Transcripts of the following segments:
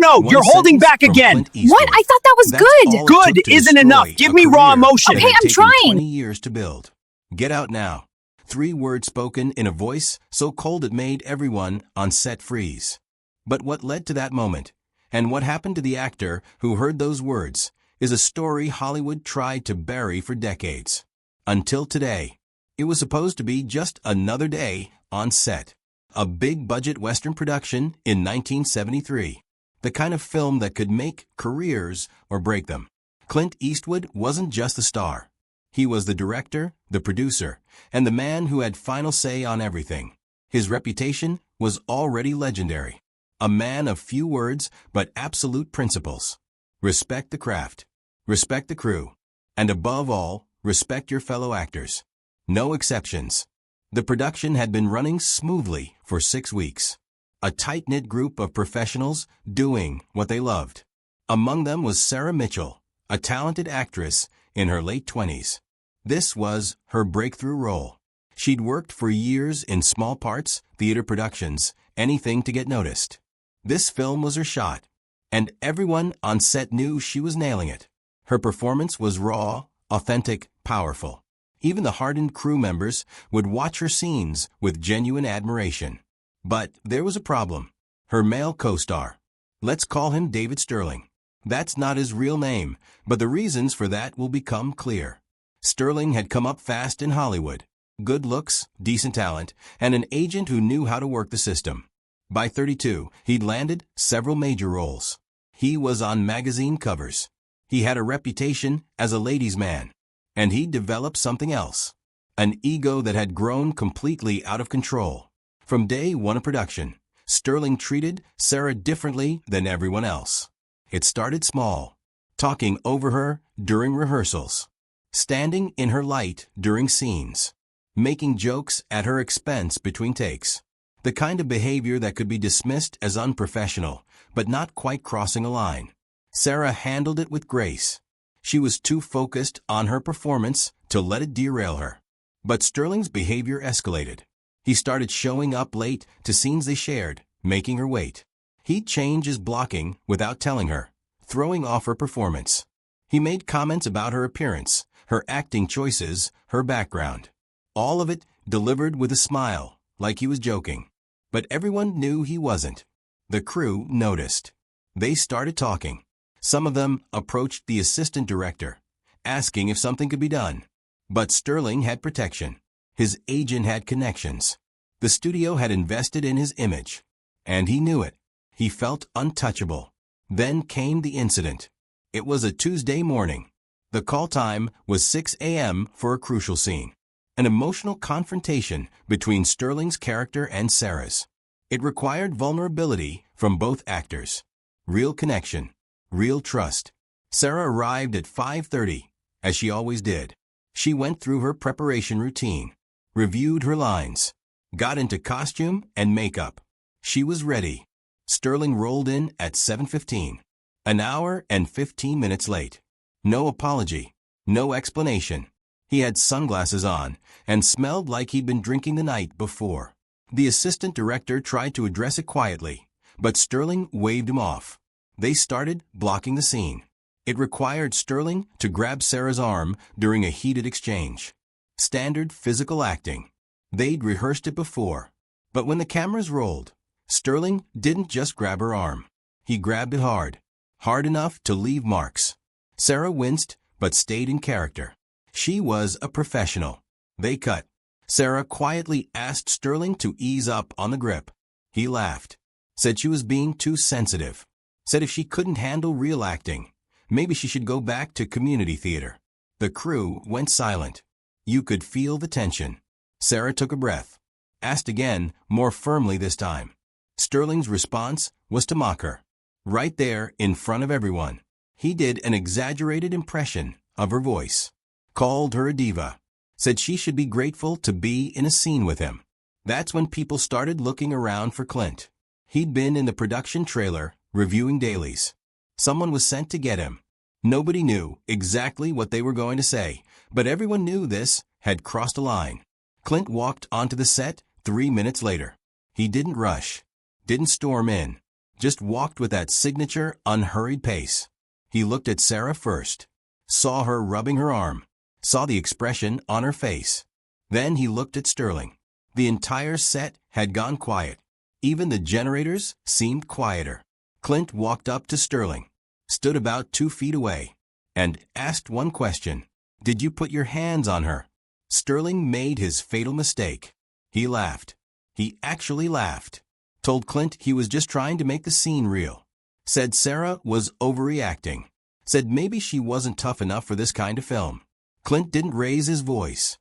No, One you're holding sentence back from again. Clint Eastwood. What? I thought that was That's good. all it Good took to isn't destroy enough. Give a me raw career emotion. that Okay, had I'm taken trying. 20 years to build. Get out now. 3 words spoken in a voice so cold it made everyone on set freeze. But what led to that moment, and what happened to the actor who heard those words, is a story Hollywood tried to bury for decades. Until today. It was supposed to be just another day on set. A big-budget Western production in 1973. The kind of film that could make careers or break them. Clint Eastwood wasn't just the star. He was the director, the producer, and the man who had final say on everything. His reputation was already legendary. A man of few words but absolute principles. Respect the craft. Respect the crew. And above all, respect your fellow actors. No exceptions. The production had been running smoothly for 6 weeks. A tight-knit group of professionals doing what they loved. Among them was Sarah Mitchell, a talented actress in her late 20s. This was her breakthrough role. She'd worked for years in small parts, theater productions, anything to get noticed. This film was her shot, and everyone on set knew she was nailing it. Her performance was raw, authentic, powerful. Even the hardened crew members would watch her scenes with genuine admiration. But there was a problem. Her male co-star. Let's call him David Sterling. That's not his real name, but the reasons for that will become clear. Sterling had come up fast in Hollywood. Good looks, decent talent, and an agent who knew how to work the system. By 32, he'd landed several major roles. He was on magazine covers. He had a reputation as a ladies' man. And he'd developed something else. An ego that had grown completely out of control. From day one of production, Sterling treated Sarah differently than everyone else. It started small, talking over her during rehearsals, standing in her light during scenes, making jokes at her expense between takes. The kind of behavior that could be dismissed as unprofessional, but not quite crossing a line. Sarah handled it with grace. She was too focused on her performance to let it derail her. But Sterling's behavior escalated. He started showing up late to scenes they shared, making her wait. He'd change his blocking without telling her, throwing off her performance. He made comments about her appearance, her acting choices, her background. All of it delivered with a smile, like he was joking. But everyone knew he wasn't. The crew noticed. They started talking. Some of them approached the assistant director, asking if something could be done. But Sterling had protection. His agent had connections. The studio had invested in his image. And he knew it. He felt untouchable. Then came the incident. It was a Tuesday morning. The call time was 6 a.m. for a crucial scene. An emotional confrontation between Sterling's character and Sarah's. It required vulnerability from both actors. Real connection. Real trust. Sarah arrived at 5:30, as she always did. She went through her preparation routine, reviewed her lines, got into costume and makeup. She was ready. Sterling rolled in at 7:15, an hour and 15 minutes late. No apology, no explanation. He had sunglasses on and smelled like he'd been drinking the night before. The assistant director tried to address it quietly, but Sterling waved him off. They started blocking the scene. It required Sterling to grab Sarah's arm during a heated exchange. Standard physical acting. They'd rehearsed it before. But when the cameras rolled, Sterling didn't just grab her arm. He grabbed it hard. Hard enough to leave marks. Sarah winced, but stayed in character. She was a professional. They cut. Sarah quietly asked Sterling to ease up on the grip. He laughed. Said she was being too sensitive. Said if she couldn't handle real acting, maybe she should go back to community theater. The crew went silent. You could feel the tension. Sarah took a breath. Asked again, more firmly this time. Sterling's response was to mock her. Right there in front of everyone. He did an exaggerated impression of her voice. Called her a diva. Said she should be grateful to be in a scene with him. That's when people started looking around for Clint. He'd been in the production trailer, reviewing dailies. Someone was sent to get him. Nobody knew exactly what they were going to say, but everyone knew this had crossed a line. Clint walked onto the set 3 minutes later. He didn't rush, didn't storm in, just walked with that signature, unhurried pace. He looked at Sarah first, saw her rubbing her arm, saw the expression on her face. Then he looked at Sterling. The entire set had gone quiet. Even the generators seemed quieter. Clint walked up to Sterling, stood about 2 feet away, and asked one question. "Did you put your hands on her?" Sterling made his fatal mistake. He laughed. He actually laughed. Told Clint he was just trying to make the scene real. Said Sarah was overreacting. Said maybe she wasn't tough enough for this kind of film. Clint didn't raise his voice.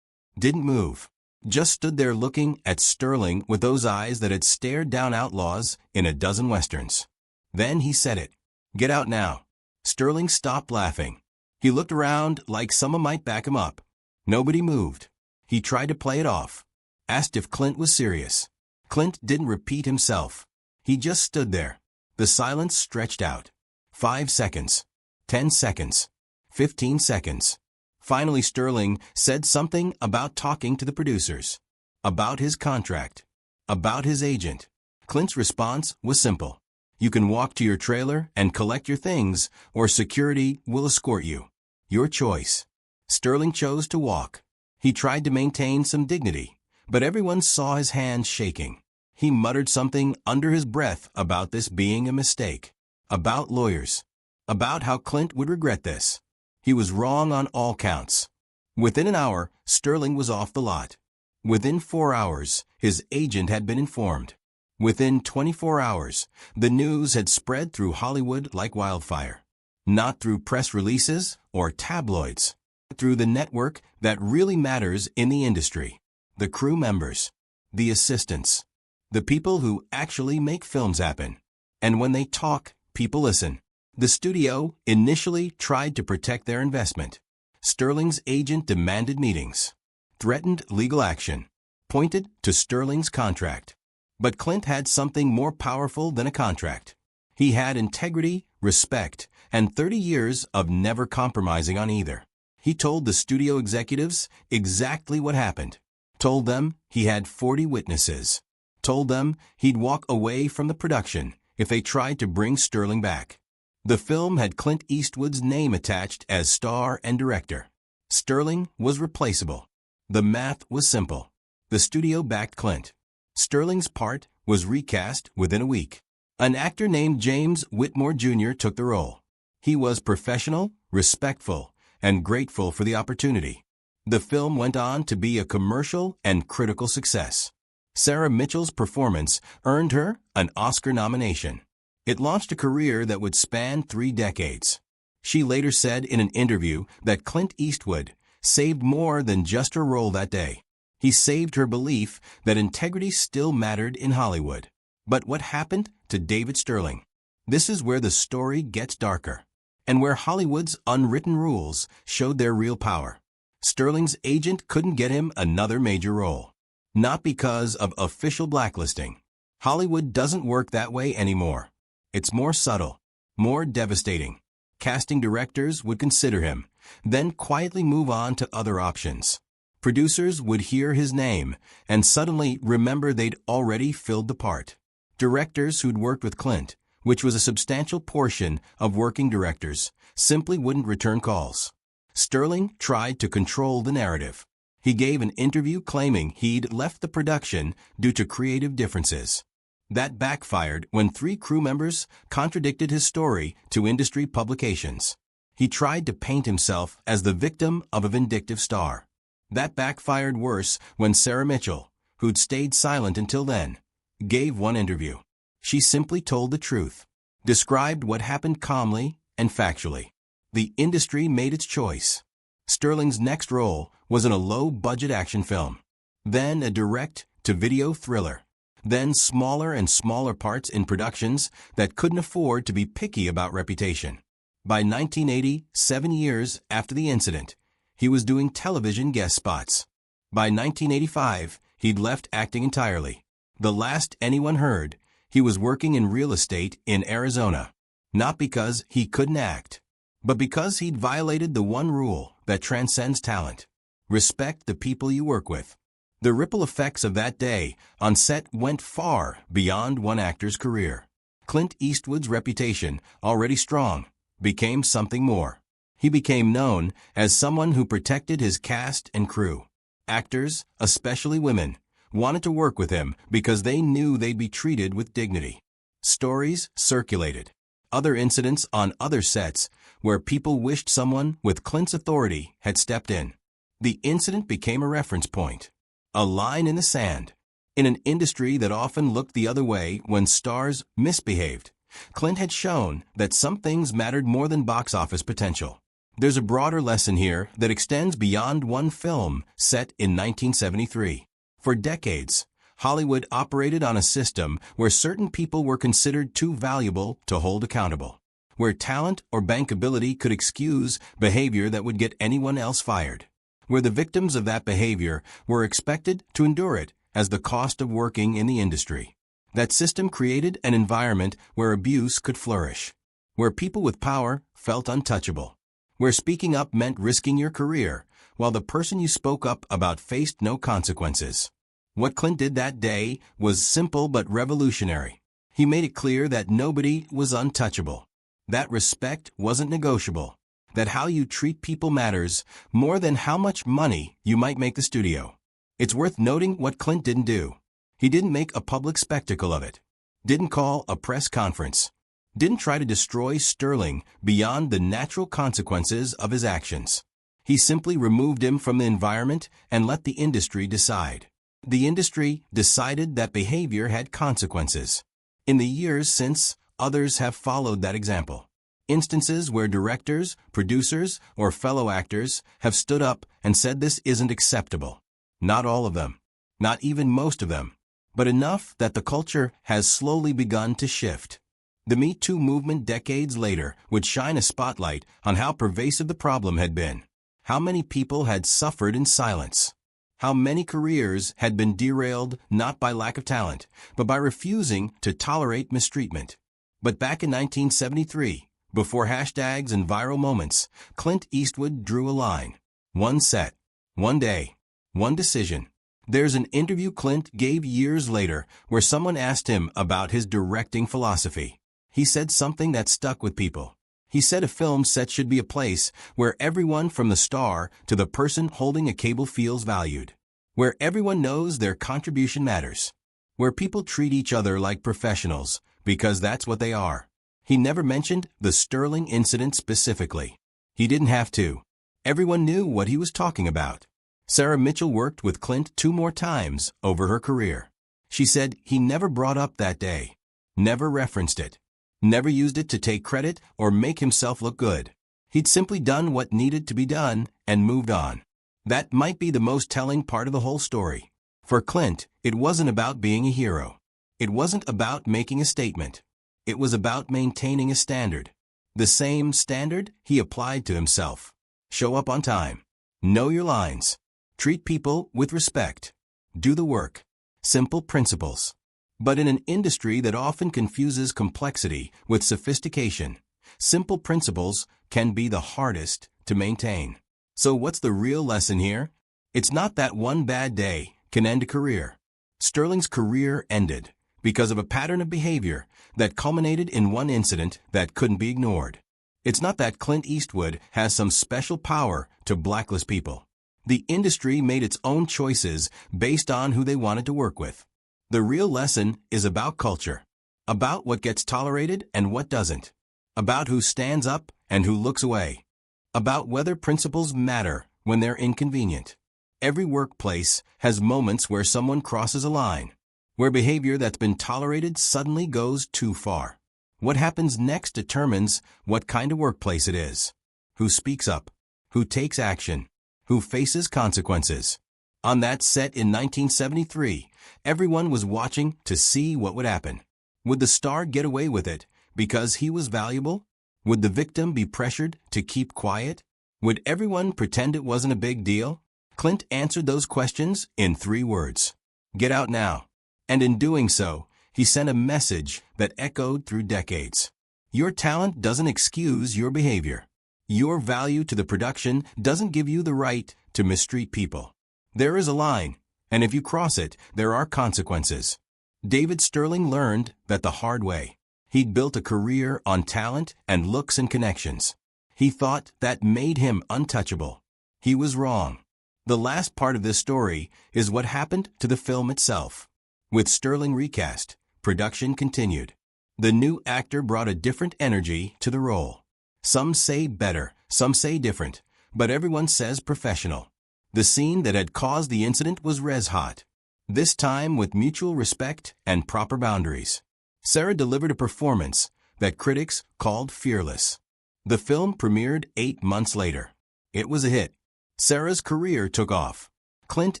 Didn't move. Just stood there looking at Sterling with those eyes that had stared down outlaws in a dozen westerns. Then he said it. "Get out now." Sterling stopped laughing. He looked around like someone might back him up. Nobody moved. He tried to play it off. Asked if Clint was serious. Clint didn't repeat himself. He just stood there. The silence stretched out. 5 seconds. 10 seconds. 15 seconds. Finally Sterling said something about talking to the producers. About his contract. About his agent. Clint's response was simple. "You can walk to your trailer and collect your things, or security will escort you. Your choice." Sterling chose to walk. He tried to maintain some dignity, but everyone saw his hands shaking. He muttered something under his breath about this being a mistake. About lawyers. About how Clint would regret this. He was wrong on all counts. Within an hour, Sterling was off the lot. Within 4 hours, his agent had been informed. Within 24 hours, the news had spread through Hollywood like wildfire. Not through press releases or tabloids. Through the network that really matters in the industry. The crew members. The assistants. The people who actually make films happen. And when they talk, people listen. The studio initially tried to protect their investment. Sterling's agent demanded meetings. Threatened legal action. Pointed to Sterling's contract. But Clint had something more powerful than a contract. He had integrity, respect, and 30 years of never compromising on either. He told the studio executives exactly what happened. Told them he had 40 witnesses. Told them he'd walk away from the production if they tried to bring Sterling back. The film had Clint Eastwood's name attached as star and director. Sterling was replaceable. The math was simple. The studio backed Clint. Sterling's part was recast within a week. An actor named James Whitmore Jr. took the role. He was professional, respectful, and grateful for the opportunity. The film went on to be a commercial and critical success. Sarah Mitchell's performance earned her an Oscar nomination. It launched a career that would span 3 decades. She later said in an interview that Clint Eastwood saved more than just her role that day. He saved her belief that integrity still mattered in Hollywood. But what happened to David Sterling? This is where the story gets darker, and where Hollywood's unwritten rules showed their real power. Sterling's agent couldn't get him another major role. Not because of official blacklisting. Hollywood doesn't work that way anymore. It's more subtle, more devastating. Casting directors would consider him, then quietly move on to other options. Producers would hear his name and suddenly remember they'd already filled the part. Directors who'd worked with Clint, which was a substantial portion of working directors, simply wouldn't return calls. Sterling tried to control the narrative. He gave an interview claiming he'd left the production due to creative differences. That backfired when 3 crew members contradicted his story to industry publications. He tried to paint himself as the victim of a vindictive star. That backfired worse when Sarah Mitchell, who'd stayed silent until then, gave one interview. She simply told the truth, described what happened calmly and factually. The industry made its choice. Sterling's next role was in a low-budget action film, then a direct-to-video thriller, then smaller and smaller parts in productions that couldn't afford to be picky about reputation. By 1980, 7 years after the incident, he was doing television guest spots. By 1985, he'd left acting entirely. The last anyone heard, he was working in real estate in Arizona. Not because he couldn't act, but because he'd violated the one rule that transcends talent. Respect the people you work with. The ripple effects of that day on set went far beyond one actor's career. Clint Eastwood's reputation, already strong, became something more. He became known as someone who protected his cast and crew. Actors, especially women, wanted to work with him because they knew they'd be treated with dignity. Stories circulated. Other incidents on other sets where people wished someone with Clint's authority had stepped in. The incident became a reference point, a line in the sand. In an industry that often looked the other way when stars misbehaved, Clint had shown that some things mattered more than box office potential. There's a broader lesson here that extends beyond one film set in 1973. For decades, Hollywood operated on a system where certain people were considered too valuable to hold accountable, where talent or bankability could excuse behavior that would get anyone else fired, where the victims of that behavior were expected to endure it as the cost of working in the industry. That system created an environment where abuse could flourish, where people with power felt untouchable, where speaking up meant risking your career, while the person you spoke up about faced no consequences. What Clint did that day was simple but revolutionary. He made it clear that nobody was untouchable, that respect wasn't negotiable, that how you treat people matters more than how much money you might make the studio. It's worth noting what Clint didn't do. He didn't make a public spectacle of it, didn't call a press conference, didn't try to destroy Sterling beyond the natural consequences of his actions. He simply removed him from the environment and let the industry decide. The industry decided that behavior had consequences. In the years since, others have followed that example. Instances where directors, producers, or fellow actors have stood up and said this isn't acceptable. Not all of them, not even most of them, but enough that the culture has slowly begun to shift. The Me Too movement decades later would shine a spotlight on how pervasive the problem had been, how many people had suffered in silence, how many careers had been derailed not by lack of talent, but by refusing to tolerate mistreatment. But back in 1973, before hashtags and viral moments, Clint Eastwood drew a line. One set, one day, one decision. There's an interview Clint gave years later where someone asked him about his directing philosophy. He said something that stuck with people. He said a film set should be a place where everyone from the star to the person holding a cable feels valued, where everyone knows their contribution matters, where people treat each other like professionals, because that's what they are. He never mentioned the Sterling incident specifically. He didn't have to. Everyone knew what he was talking about. Sarah Mitchell worked with Clint 2 more times over her career. She said he never brought up that day, never referenced it, never used it to take credit or make himself look good. He'd simply done what needed to be done and moved on. That might be the most telling part of the whole story. For Clint, it wasn't about being a hero. It wasn't about making a statement. It was about maintaining a standard. The same standard he applied to himself. Show up on time. Know your lines. Treat people with respect. Do the work. Simple principles. But in an industry that often confuses complexity with sophistication, simple principles can be the hardest to maintain. So what's the real lesson here? It's not that one bad day can end a career. Sterling's career ended because of a pattern of behavior that culminated in one incident that couldn't be ignored. It's not that Clint Eastwood has some special power to blacklist people. The industry made its own choices based on who they wanted to work with. The real lesson is about culture, about what gets tolerated and what doesn't, about who stands up and who looks away, about whether principles matter when they're inconvenient. Every workplace has moments where someone crosses a line, where behavior that's been tolerated suddenly goes too far. What happens next determines what kind of workplace it is, who speaks up, who takes action, who faces consequences. On that set in 1973, everyone was watching to see what would happen. Would the star get away with it because he was valuable? Would the victim be pressured to keep quiet? Would everyone pretend it wasn't a big deal? Clint answered those questions in 3 words. Get out now. And in doing so, he sent a message that echoed through decades. Your talent doesn't excuse your behavior. Your value to the production doesn't give you the right to mistreat people. There is a line, and if you cross it, there are consequences. David Sterling learned that the hard way. He'd built a career on talent and looks and connections. He thought that made him untouchable. He was wrong. The last part of this story is what happened to the film itself. With Sterling recast, production continued. The new actor brought a different energy to the role. Some say better, some say different, but everyone says professional. The scene that had caused the incident was res hot. This time with mutual respect and proper boundaries. Sarah delivered a performance that critics called fearless. The film premiered 8 months later. It was a hit. Sarah's career took off. Clint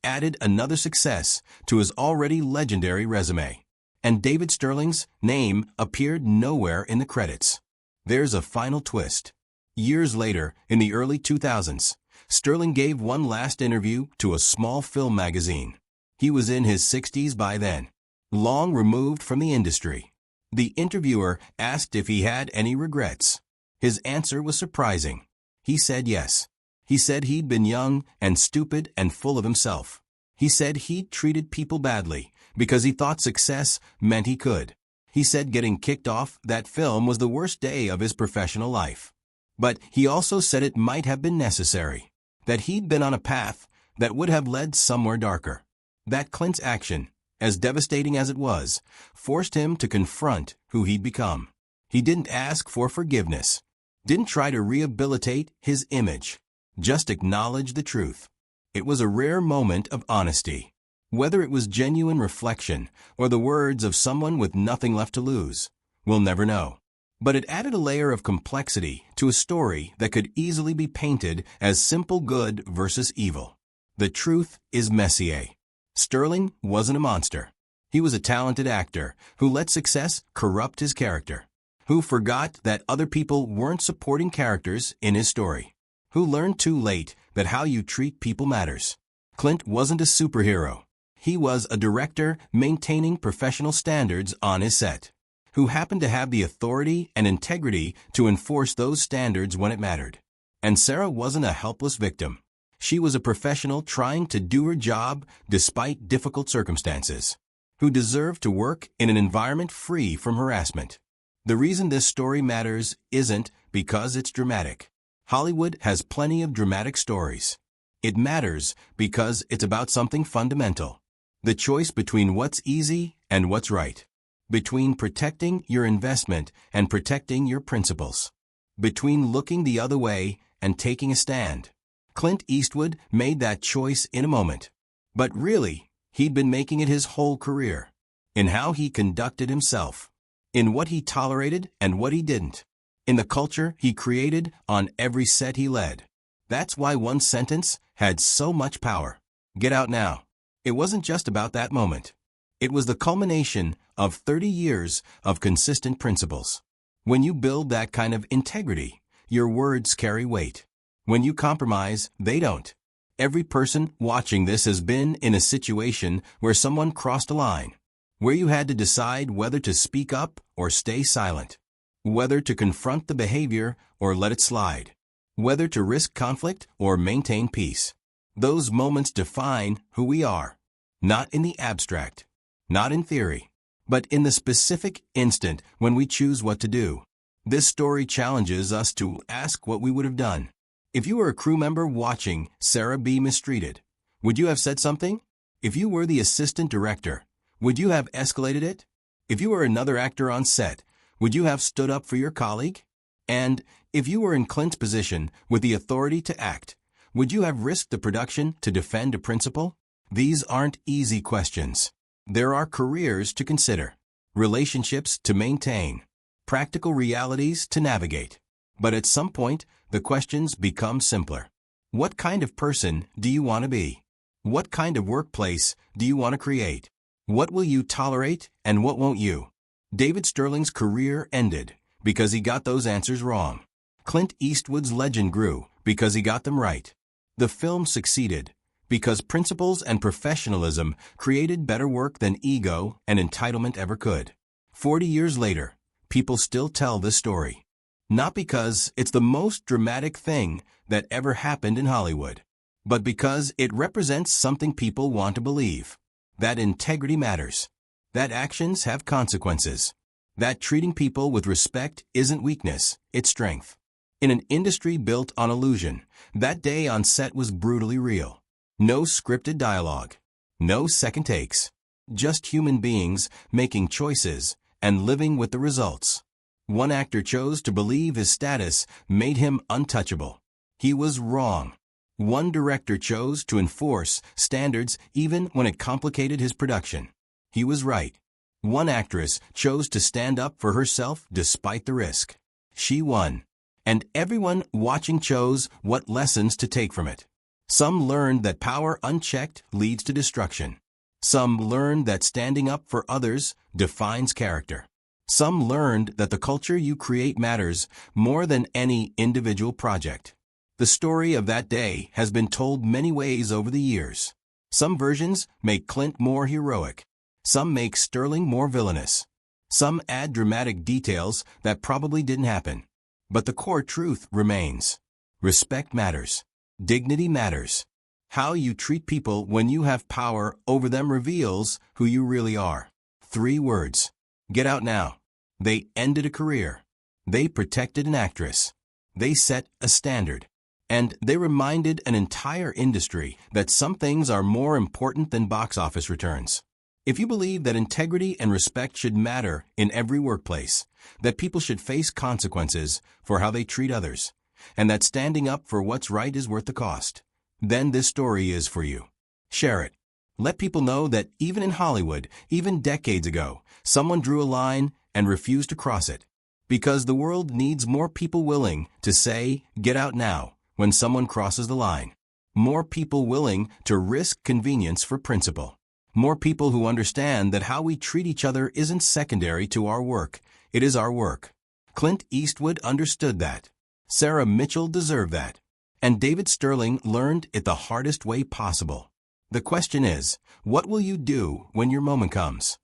added another success to his already legendary resume. And David Sterling's name appeared nowhere in the credits. There's a final twist. Years later, in the early 2000s, Sterling gave one last interview to a small film magazine. He was in his 60s by then, long removed from the industry. The interviewer asked if he had any regrets. His answer was surprising. He said yes. He said he'd been young and stupid and full of himself. He said he'd treated people badly because he thought success meant he could. He said getting kicked off that film was the worst day of his professional life. But he also said it might have been necessary, that he'd been on a path that would have led somewhere darker. That Clint's action, as devastating as it was, forced him to confront who he'd become. He didn't ask for forgiveness, didn't try to rehabilitate his image, just acknowledge the truth. It was a rare moment of honesty. Whether it was genuine reflection or the words of someone with nothing left to lose, we'll never know. But it added a layer of complexity to a story that could easily be painted as simple good versus evil. The truth is Messier. Sterling wasn't a monster. He was a talented actor who let success corrupt his character, who forgot that other people weren't supporting characters in his story, who learned too late that how you treat people matters. Clint wasn't a superhero. He was a director maintaining professional standards on his set, who happened to have the authority and integrity to enforce those standards when it mattered. And Sarah wasn't a helpless victim. She was a professional trying to do her job despite difficult circumstances, who deserved to work in an environment free from harassment. The reason this story matters isn't because it's dramatic. Hollywood has plenty of dramatic stories. It matters because it's about something fundamental. The choice between what's easy and what's right. Between protecting your investment and protecting your principles. Between looking the other way and taking a stand. Clint Eastwood made that choice in a moment. But really, he'd been making it his whole career. In how he conducted himself. In what he tolerated and what he didn't. In the culture he created on every set he led. That's why one sentence had so much power. Get out now. It wasn't just about that moment. It was the culmination of 30 years of consistent principles. When you build that kind of integrity, your words carry weight. When you compromise, they don't. Every person watching this has been in a situation where someone crossed a line, where you had to decide whether to speak up or stay silent, whether to confront the behavior or let it slide, whether to risk conflict or maintain peace. Those moments define who we are, not in the abstract, not in theory, but in the specific instant when we choose what to do. This story challenges us to ask what we would have done. If you were a crew member watching Sarah be mistreated, would you have said something? If you were the assistant director, would you have escalated it? If you were another actor on set, would you have stood up for your colleague? And if you were in Clint's position with the authority to act, would you have risked the production to defend a principle? These aren't easy questions. There are careers to consider, relationships to maintain, practical realities to navigate. But at some point, the questions become simpler. What kind of person do you want to be? What kind of workplace do you want to create? What will you tolerate and what won't you? David Sterling's career ended because he got those answers wrong. Clint Eastwood's legend grew because he got them right. The film succeeded because principles and professionalism created better work than ego and entitlement ever could. 40 years later, people still tell this story. Not because it's the most dramatic thing that ever happened in Hollywood, but because it represents something people want to believe. That integrity matters. That actions have consequences. That treating people with respect isn't weakness, it's strength. In an industry built on illusion, that day on set was brutally real. No scripted dialogue. No second takes. Just human beings making choices and living with the results. One actor chose to believe his status made him untouchable. He was wrong. One director chose to enforce standards even when it complicated his production. He was right. One actress chose to stand up for herself despite the risk. She won. And everyone watching chose what lessons to take from it. Some learned that power unchecked leads to destruction. Some learned that standing up for others defines character. Some learned that the culture you create matters more than any individual project. The story of that day has been told many ways over the years. Some versions make Clint more heroic. Some make Sterling more villainous. Some add dramatic details that probably didn't happen. But the core truth remains. Respect matters. Dignity matters. How you treat people when you have power over them reveals who you really are. 3 words. Get out now. They ended a career. They protected an actress. They set a standard. And they reminded an entire industry that some things are more important than box office returns. If you believe that integrity and respect should matter in every workplace, that people should face consequences for how they treat others, and that standing up for what's right is worth the cost, then this story is for you. Share it. Let people know that even in Hollywood, even decades ago, someone drew a line and refused to cross it. Because the world needs more people willing to say, "Get out now," when someone crosses the line. More people willing to risk convenience for principle. More people who understand that how we treat each other isn't secondary to our work, it is our work. Clint Eastwood understood that. Sarah Mitchell deserved that. And David Sterling learned it the hardest way possible. The question is, what will you do when your moment comes?